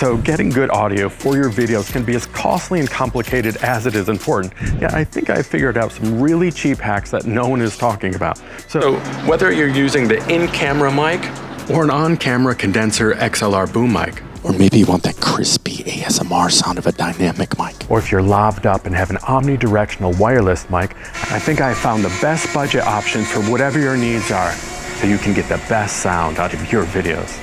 So getting good audio for your videos can be as costly and complicated as it is important. Yeah, I think I figured out some really cheap hacks that no one is talking about. So whether you're using the in-camera mic or an on-camera condenser XLR boom mic, or maybe you want that crispy ASMR sound of a dynamic mic, or if you're lavved up and have an omnidirectional wireless mic, I think I found the best budget option for whatever your needs are, so you can get the best sound out of your videos.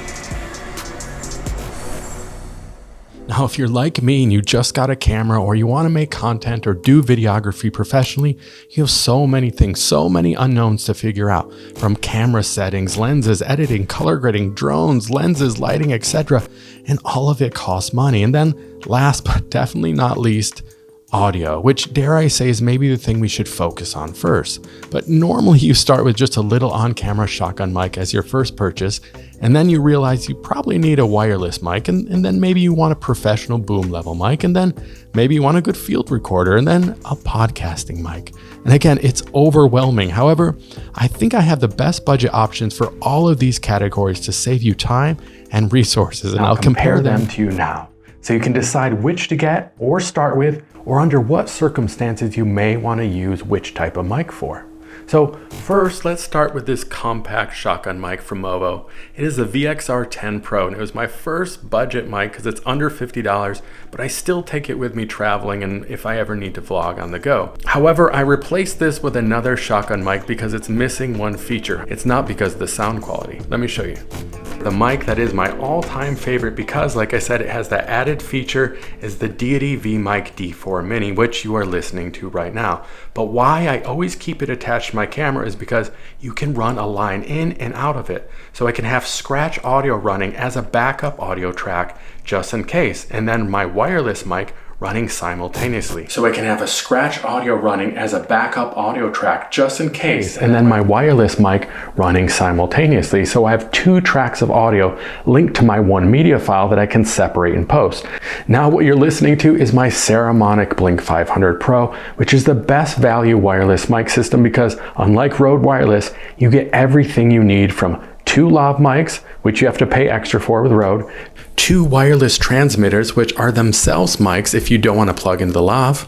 Now, if you're like me and you just got a camera or you want to make content or do videography professionally, you have so many things, so many unknowns to figure out, from camera settings, lenses, editing, color grading, drones, lenses, lighting, etc. And all of it costs money. And then last but definitely not least, audio, which dare I say is maybe the thing we should focus on first. But normally you start with just a little on-camera shotgun mic as your first purchase, and then you realize you probably need a wireless mic, and then maybe you want a professional boom level mic, and then maybe you want a good field recorder, and then a podcasting mic. And again, it's overwhelming. However, I think I have the best budget options for all of these categories to save you time and resources, and I'll compare them to you now, so you can decide which to get or start with, or under what circumstances you may want to use which type of mic for. So first, let's start with this compact shotgun mic from MOVO. It is the VXR10 Pro, and it was my first budget mic because it's under $50, but I still take it with me traveling and if I ever need to vlog on the go. However, I replaced this with another shotgun mic because it's missing one feature. It's not because of the sound quality. Let me show you. The mic that is my all-time favorite because, like I said, it has that added feature is the Diety V-Mic D4 Mini, which you are listening to right now. But why I always keep it attached to my camera is because you can run a line in and out of it. So I can have scratch audio running as a backup audio track just in case, and then my wireless mic running simultaneously. So I can have a scratch audio running as a backup audio track just in case, and then my wireless mic running simultaneously. So I have two tracks of audio linked to my one media file that I can separate in post. Now what you're listening to is my Seramonic Blink 500 Pro, which is the best value wireless mic system because unlike Rode Wireless, you get everything you need from two lav mics, which you have to pay extra for with Rode, two wireless transmitters, which are themselves mics if you don't want to plug into the lav,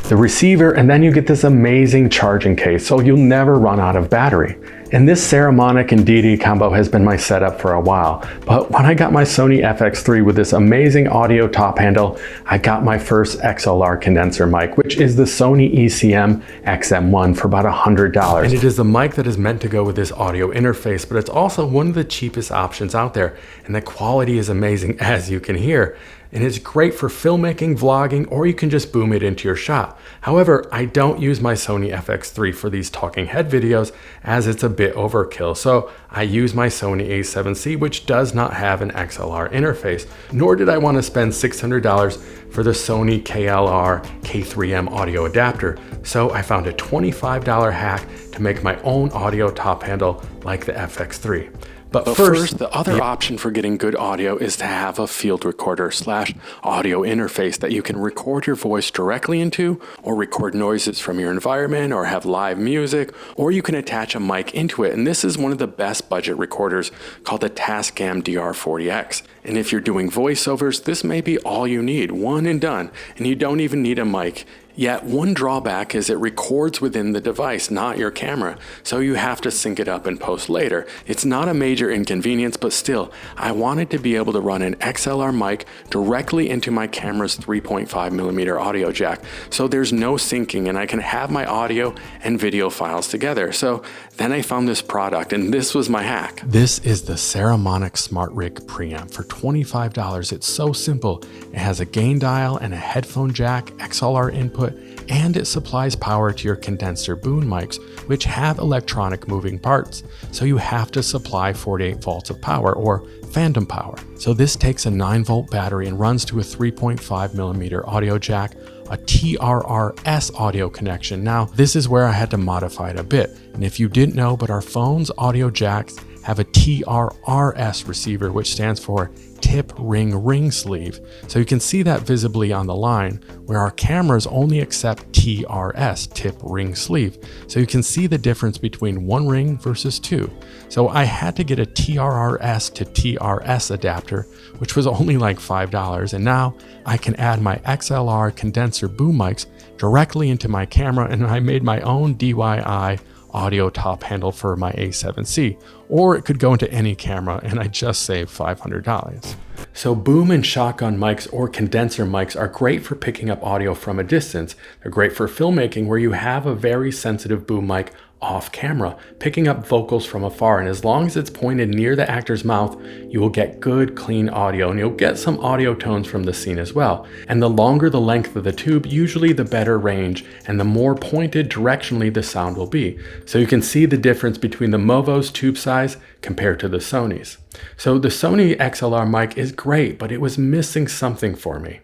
the receiver, and then you get this amazing charging case, so you'll never run out of battery. And this Seramonic and Diety combo has been my setup for a while, but when I got my Sony FX3 with this amazing audio top handle, I got my first XLR condenser mic, which is the Sony ECM XM1 for about $100. And it is the mic that is meant to go with this audio interface, but it's also one of the cheapest options out there, and the quality is amazing, as you can hear. And it's great for filmmaking, vlogging, or you can just boom it into your shot. However, I don't use my Sony FX3 for these talking head videos as it's a bit overkill. So I use my Sony a7C, which does not have an XLR interface, nor did I want to spend $600 for the Sony KLR K3M audio adapter. So I found a $25 hack to make my own audio top handle like the FX3. But first, the other option for getting good audio is to have a field recorder / audio interface that you can record your voice directly into, or record noises from your environment, or have live music, or you can attach a mic into it. And this is one of the best budget recorders called the Tascam DR40X. And if you're doing voiceovers, this may be all you need, one and done, and you don't even need a mic. Yet one drawback is it records within the device, not your camera, so you have to sync it up and post later. It's not a major inconvenience, but still, I wanted to be able to run an XLR mic directly into my camera's 3.5mm audio jack, so there's no syncing and I can have my audio and video files together. So then I found this product, and this was my hack. This is the Seramonic SmartRig Preamp for $25. It's so simple. It has a gain dial and a headphone jack, XLR input, and it supplies power to your condenser boom mics, which have electronic moving parts. So you have to supply 48 volts of power, or phantom power. So this takes a 9-volt battery and runs to a 3.5mm audio jack, a TRRS audio connection. Now, this is where I had to modify it a bit. And if you didn't know, but our phones' audio jacks have a TRRS receiver, which stands for tip ring sleeve. So you can see that visibly on the line, where our cameras only accept TRS, tip ring sleeve. So you can see the difference between one ring versus two. So I had to get a TRRS to TRS adapter, which was only like $5. And now I can add my XLR condenser boom mics directly into my camera, and I made my own DIY audio top handle for my A7C, or it could go into any camera, and I just saved $500. So boom and shotgun mics or condenser mics are great for picking up audio from a distance. They're great for filmmaking where you have a very sensitive boom mic off camera, picking up vocals from afar, and as long as it's pointed near the actor's mouth, you will get good, clean audio, and you'll get some audio tones from the scene as well. And the longer the length of the tube, usually the better range, and the more pointed directionally the sound will be. So you can see the difference between the MOVO's tube size compared to the Sony's. So the Sony XLR mic is great, but it was missing something for me.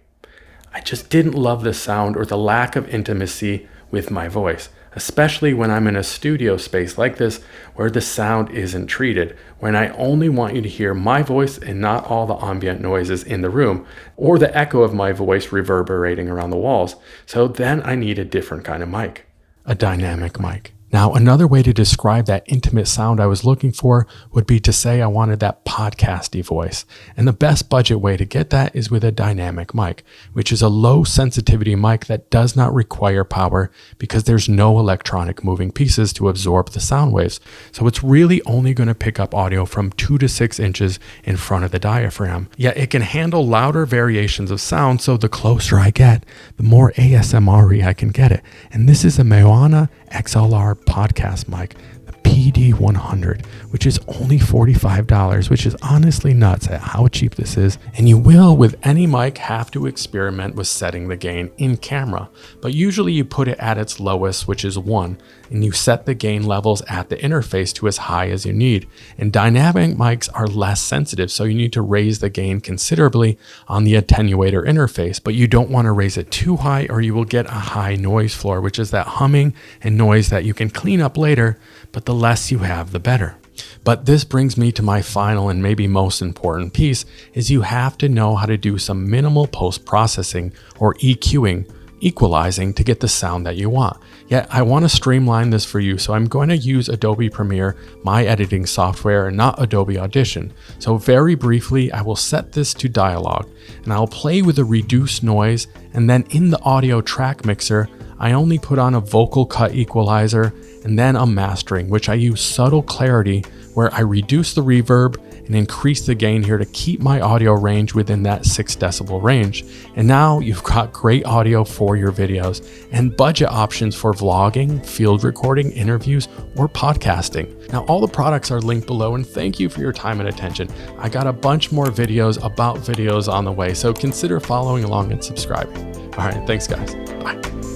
I just didn't love the sound or the lack of intimacy with my voice, especially when I'm in a studio space like this where the sound isn't treated, when I only want you to hear my voice and not all the ambient noises in the room or the echo of my voice reverberating around the walls. So then I need a different kind of mic, a dynamic mic. Now, another way to describe that intimate sound I was looking for would be to say I wanted that podcasty voice. And the best budget way to get that is with a dynamic mic, which is a low sensitivity mic that does not require power because there's no electronic moving pieces to absorb the sound waves. So it's really only going to pick up audio from 2 to 6 inches in front of the diaphragm. Yet it can handle louder variations of sound, so the closer I get, the more ASMR-y I can get it. And this is a MOANA XLR podcast mic, the PD100, which is only $45, which is honestly nuts at how cheap this is. And you will, with any mic, have to experiment with setting the gain in camera, but usually you put it at its lowest, which is 1, and you set the gain levels at the interface to as high as you need. And dynamic mics are less sensitive, so you need to raise the gain considerably on the attenuator interface, but you don't want to raise it too high or you will get a high noise floor, which is that humming and noise that you can clean up later, but the less you have, the better. But this brings me to my final and maybe most important piece, is you have to know how to do some minimal post-processing or EQing, equalizing, to get the sound that you want. Yet I want to streamline this for you, so I'm going to use Adobe Premiere, my editing software, and not Adobe Audition. So very briefly, I will set this to dialogue, and I'll play with a reduced noise, and then in the audio track mixer, I only put on a vocal cut equalizer and then a mastering, which I use subtle clarity, where I reduce the reverb and increase the gain here to keep my audio range within that 6 decibel range. And now you've got great audio for your videos and budget options for vlogging, field recording, interviews, or podcasting. Now all the products are linked below, and thank you for your time and attention. I got a bunch more videos about videos on the way, so consider following along and subscribing. All right, thanks guys. Bye.